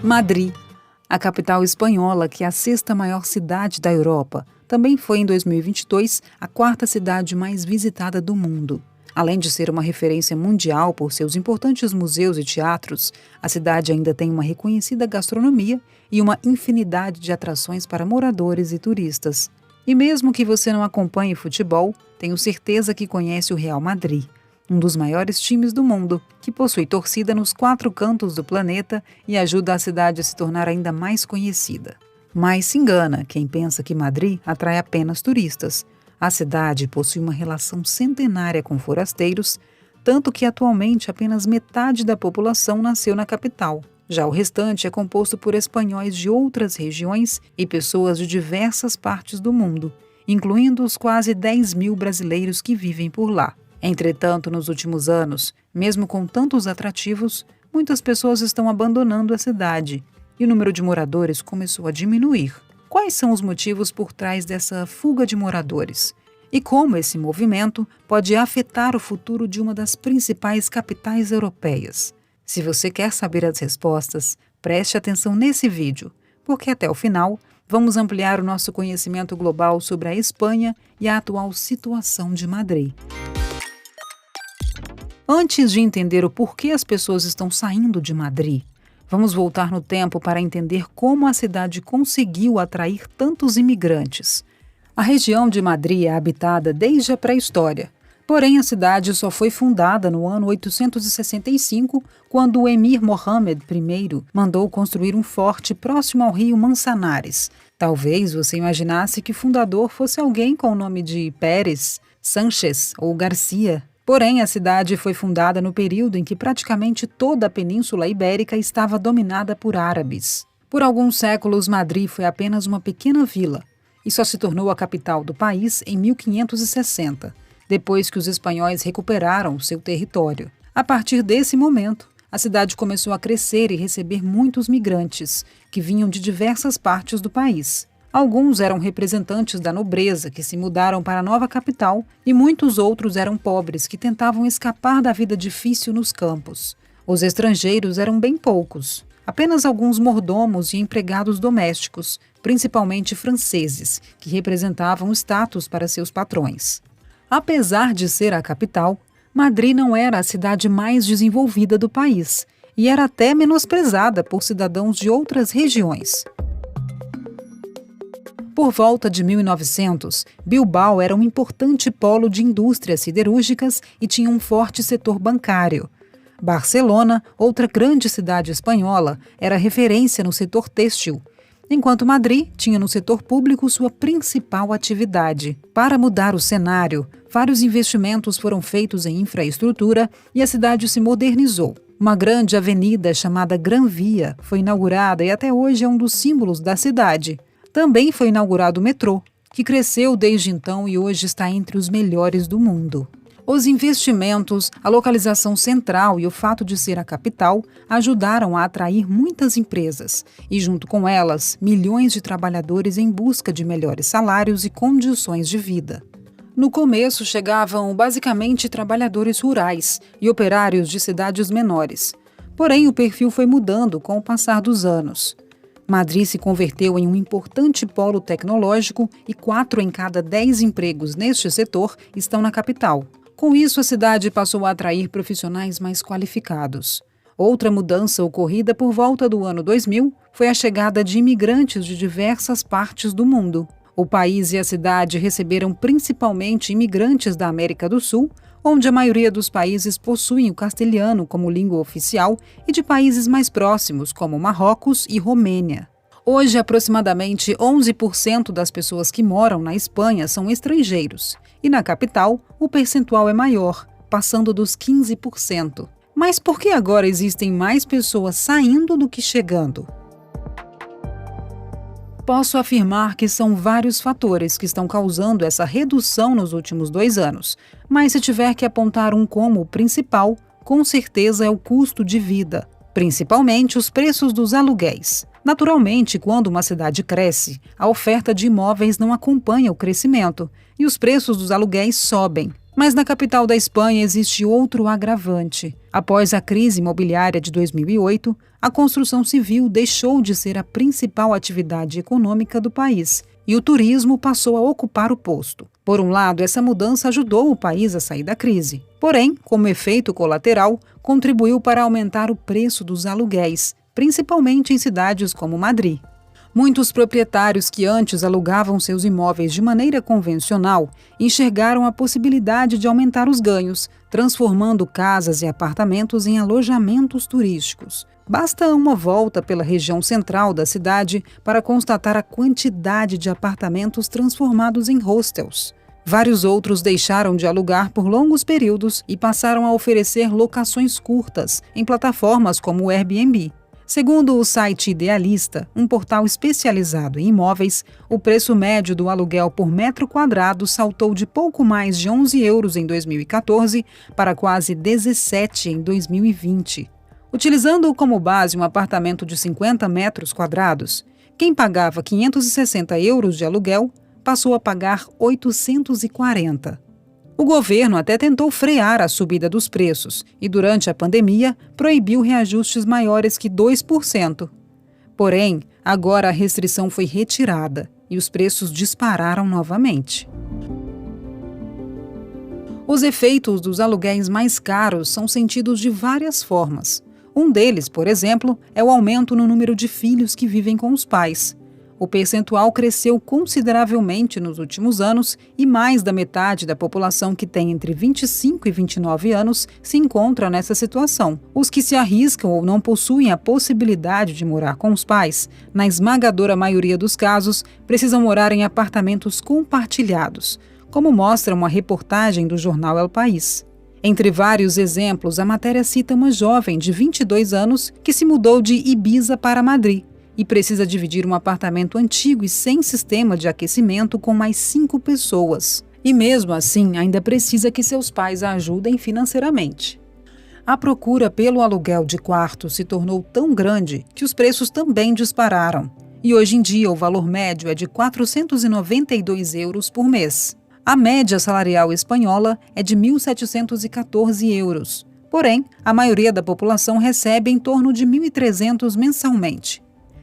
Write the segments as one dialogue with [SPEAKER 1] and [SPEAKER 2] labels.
[SPEAKER 1] Madrid, a capital espanhola, que é a sexta maior cidade da Europa, também foi em 2022 a quarta cidade mais visitada do mundo. Além de ser uma referência mundial por seus importantes museus e teatros, a cidade ainda tem uma reconhecida gastronomia e uma infinidade de atrações para moradores e turistas. E mesmo que você não acompanhe futebol, tenho certeza que conhece o Real Madrid, um dos maiores times do mundo, que possui torcida nos 4 cantos do planeta e ajuda a cidade a se tornar ainda mais conhecida. Mas se engana quem pensa que Madrid atrai apenas turistas. A cidade possui uma relação centenária com forasteiros, tanto que atualmente apenas metade da população nasceu na capital. Já o restante é composto por espanhóis de outras regiões e pessoas de diversas partes do mundo, incluindo os quase 10 mil brasileiros que vivem por lá. Entretanto, nos últimos anos, mesmo com tantos atrativos, muitas pessoas estão abandonando a cidade e o número de moradores começou a diminuir. Quais são os motivos por trás dessa fuga de moradores? E como esse movimento pode afetar o futuro de uma das principais capitais europeias? Se você quer saber as respostas, preste atenção nesse vídeo, porque até o final vamos ampliar o nosso conhecimento global sobre a Espanha e a atual situação de Madrid. Antes de entender o porquê as pessoas estão saindo de Madrid, vamos voltar no tempo para entender como a cidade conseguiu atrair tantos imigrantes. A região de Madrid é habitada desde a pré-história, porém a cidade só foi fundada no ano 865, quando o emir Mohammed I mandou construir um forte próximo ao rio Manzanares. Talvez você imaginasse que o fundador fosse alguém com o nome de Pérez, Sánchez ou Garcia. Porém, a cidade foi fundada no período em que praticamente toda a Península Ibérica estava dominada por árabes. Por alguns séculos, Madrid foi apenas uma pequena vila e só se tornou a capital do país em 1560, depois que os espanhóis recuperaram seu território. A partir desse momento, a cidade começou a crescer e receber muitos migrantes, que vinham de diversas partes do país. Alguns eram representantes da nobreza que se mudaram para a nova capital e muitos outros eram pobres que tentavam escapar da vida difícil nos campos. Os estrangeiros eram bem poucos, apenas alguns mordomos e empregados domésticos, principalmente franceses, que representavam status para seus patrões. Apesar de ser a capital, Madrid não era a cidade mais desenvolvida do país e era até menosprezada por cidadãos de outras regiões. Por volta de 1900, Bilbao era um importante polo de indústrias siderúrgicas e tinha um forte setor bancário. Barcelona, outra grande cidade espanhola, era referência no setor têxtil, enquanto Madrid tinha no setor público sua principal atividade. Para mudar o cenário, vários investimentos foram feitos em infraestrutura e a cidade se modernizou. Uma grande avenida chamada Gran Via foi inaugurada e até hoje é um dos símbolos da cidade. Também foi inaugurado o metrô, que cresceu desde então e hoje está entre os melhores do mundo. Os investimentos, a localização central e o fato de ser a capital ajudaram a atrair muitas empresas e, junto com elas, milhões de trabalhadores em busca de melhores salários e condições de vida. No começo chegavam basicamente trabalhadores rurais e operários de cidades menores. Porém, o perfil foi mudando com o passar dos anos. Madrid se converteu em um importante polo tecnológico e 4 em cada 10 empregos neste setor estão na capital. Com isso, a cidade passou a atrair profissionais mais qualificados. Outra mudança ocorrida por volta do ano 2000 foi a chegada de imigrantes de diversas partes do mundo. O país e a cidade receberam principalmente imigrantes da América do Sul, onde a maioria dos países possuem o castelhano como língua oficial, e de países mais próximos, como Marrocos e Romênia. Hoje, aproximadamente 11% das pessoas que moram na Espanha são estrangeiros, e na capital o percentual é maior, passando dos 15%. Mas por que agora existem mais pessoas saindo do que chegando? Posso afirmar que são vários fatores que estão causando essa redução nos últimos 2 anos, mas se tiver que apontar um como principal, com certeza é o custo de vida, principalmente os preços dos aluguéis. Naturalmente, quando uma cidade cresce, a oferta de imóveis não acompanha o crescimento e os preços dos aluguéis sobem. Mas na capital da Espanha existe outro agravante. Após a crise imobiliária de 2008, a construção civil deixou de ser a principal atividade econômica do país e o turismo passou a ocupar o posto. Por um lado, essa mudança ajudou o país a sair da crise. Porém, como efeito colateral, contribuiu para aumentar o preço dos aluguéis, principalmente em cidades como Madrid. Muitos proprietários que antes alugavam seus imóveis de maneira convencional enxergaram a possibilidade de aumentar os ganhos, transformando casas e apartamentos em alojamentos turísticos. Basta uma volta pela região central da cidade para constatar a quantidade de apartamentos transformados em hostels. Vários outros deixaram de alugar por longos períodos e passaram a oferecer locações curtas em plataformas como o Airbnb. Segundo o site Idealista, um portal especializado em imóveis, o preço médio do aluguel por metro quadrado saltou de pouco mais de 11 euros em 2014 para quase 17 em 2020. Utilizando como base um apartamento de 50 metros quadrados, quem pagava 560 euros de aluguel passou a pagar 840. O governo até tentou frear a subida dos preços e, durante a pandemia, proibiu reajustes maiores que 2%. Porém, agora a restrição foi retirada e os preços dispararam novamente. Os efeitos dos aluguéis mais caros são sentidos de várias formas. Um deles, por exemplo, é o aumento no número de filhos que vivem com os pais. O percentual cresceu consideravelmente nos últimos anos e mais da metade da população que tem entre 25 e 29 anos se encontra nessa situação. Os que se arriscam ou não possuem a possibilidade de morar com os pais, na esmagadora maioria dos casos, precisam morar em apartamentos compartilhados, como mostra uma reportagem do jornal El País. Entre vários exemplos, a matéria cita uma jovem de 22 anos que se mudou de Ibiza para Madrid e precisa dividir um apartamento antigo e sem sistema de aquecimento com mais 5 pessoas. E mesmo assim, ainda precisa que seus pais a ajudem financeiramente. A procura pelo aluguel de quarto se tornou tão grande que os preços também dispararam. E hoje em dia o valor médio é de 492 euros por mês. A média salarial espanhola é de 1.714 euros. Porém, a maioria da população recebe em torno de 1.300 mensalmente.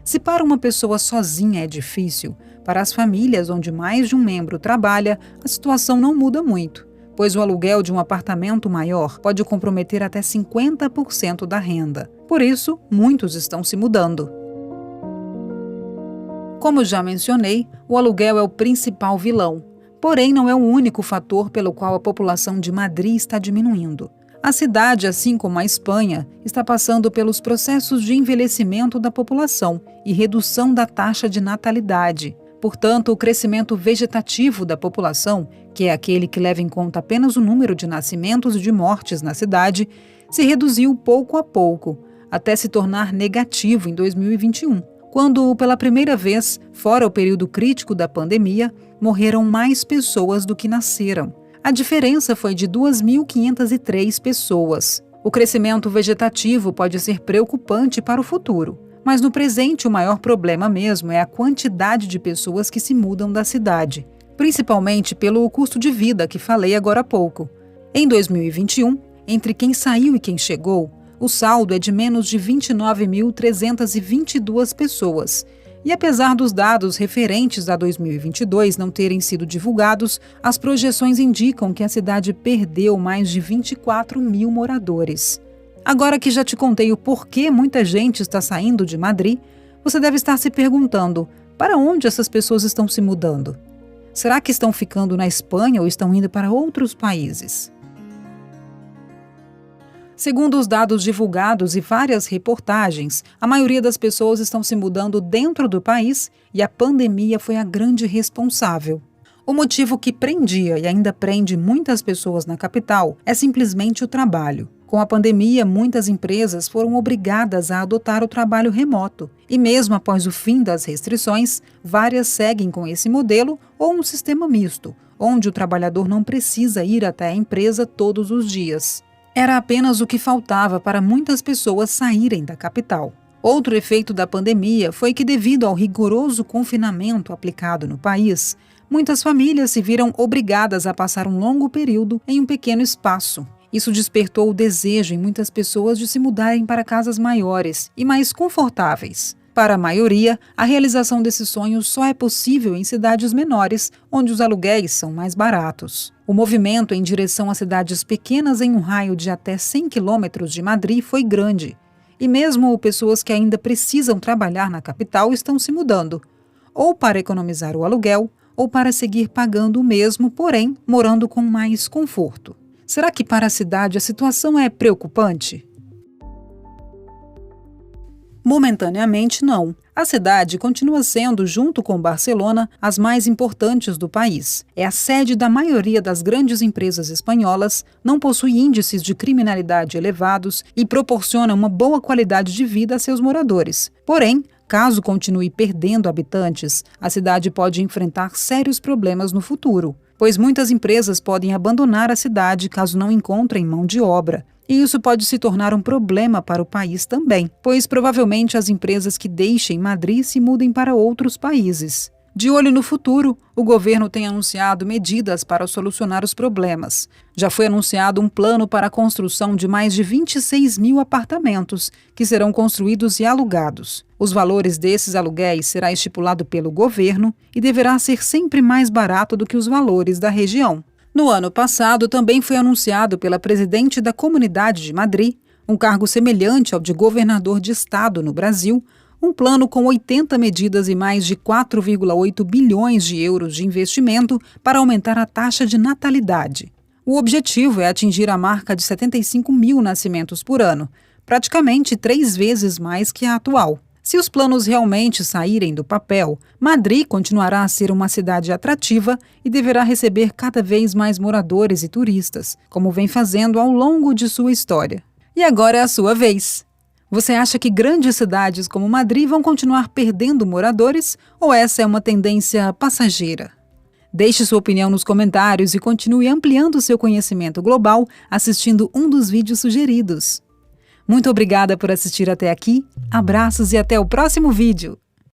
[SPEAKER 1] Se para uma pessoa sozinha é difícil, para as famílias onde mais de um membro trabalha, a situação não muda muito, pois o aluguel de um apartamento maior pode comprometer até 50% da renda. Por isso, muitos estão se mudando. Como já mencionei, o aluguel é o principal vilão, porém não é o único fator pelo qual a população de Madrid está diminuindo. A cidade, assim como a Espanha, está passando pelos processos de envelhecimento da população e redução da taxa de natalidade. Portanto, o crescimento vegetativo da população, que é aquele que leva em conta apenas o número de nascimentos e de mortes na cidade, se reduziu pouco a pouco, até se tornar negativo em 2021, quando, pela primeira vez, fora o período crítico da pandemia, morreram mais pessoas do que nasceram. A diferença foi de 2.503 pessoas. O crescimento vegetativo pode ser preocupante para o futuro, mas no presente o maior problema mesmo é a quantidade de pessoas que se mudam da cidade, principalmente pelo custo de vida que falei agora há pouco. Em 2021, entre quem saiu e quem chegou, o saldo é de menos de 29.322 pessoas. E apesar dos dados referentes a 2022 não terem sido divulgados, as projeções indicam que a cidade perdeu mais de 24 mil moradores. Agora que já te contei o porquê muita gente está saindo de Madrid, você deve estar se perguntando: para onde essas pessoas estão se mudando? Será que estão ficando na Espanha ou estão indo para outros países? Segundo os dados divulgados e várias reportagens, a maioria das pessoas estão se mudando dentro do país e a pandemia foi a grande responsável. O motivo que prendia e ainda prende muitas pessoas na capital é simplesmente o trabalho. Com a pandemia, muitas empresas foram obrigadas a adotar o trabalho remoto. E mesmo após o fim das restrições, várias seguem com esse modelo ou um sistema misto, onde o trabalhador não precisa ir até a empresa todos os dias. Era apenas o que faltava para muitas pessoas saírem da capital. Outro efeito da pandemia foi que, devido ao rigoroso confinamento aplicado no país, muitas famílias se viram obrigadas a passar um longo período em um pequeno espaço. Isso despertou o desejo em muitas pessoas de se mudarem para casas maiores e mais confortáveis. Para a maioria, a realização desse sonho só é possível em cidades menores, onde os aluguéis são mais baratos. O movimento em direção a cidades pequenas em um raio de até 100 quilômetros de Madrid foi grande. E mesmo pessoas que ainda precisam trabalhar na capital estão se mudando, ou para economizar o aluguel, ou para seguir pagando o mesmo, porém morando com mais conforto. Será que para a cidade a situação é preocupante? Momentaneamente, não. A cidade continua sendo, junto com Barcelona, as mais importantes do país. É a sede da maioria das grandes empresas espanholas, não possui índices de criminalidade elevados e proporciona uma boa qualidade de vida a seus moradores. Porém, caso continue perdendo habitantes, a cidade pode enfrentar sérios problemas no futuro, pois muitas empresas podem abandonar a cidade caso não encontrem mão de obra. E isso pode se tornar um problema para o país também, pois provavelmente as empresas que deixem Madrid se mudem para outros países. De olho no futuro, o governo tem anunciado medidas para solucionar os problemas. Já foi anunciado um plano para a construção de mais de 26 mil apartamentos, que serão construídos e alugados. Os valores desses aluguéis será estipulado pelo governo e deverá ser sempre mais barato do que os valores da região. No ano passado, também foi anunciado pela presidente da Comunidade de Madrid, um cargo semelhante ao de governador de estado no Brasil, um plano com 80 medidas e mais de 4,8 bilhões de euros de investimento para aumentar a taxa de natalidade. O objetivo é atingir a marca de 75 mil nascimentos por ano, praticamente 3 vezes mais que a atual. Se os planos realmente saírem do papel, Madrid continuará a ser uma cidade atrativa e deverá receber cada vez mais moradores e turistas, como vem fazendo ao longo de sua história. E agora é a sua vez. Você acha que grandes cidades como Madrid vão continuar perdendo moradores ou essa é uma tendência passageira? Deixe sua opinião nos comentários e continue ampliando seu conhecimento global assistindo um dos vídeos sugeridos. Muito obrigada por assistir até aqui, abraços e até o próximo vídeo!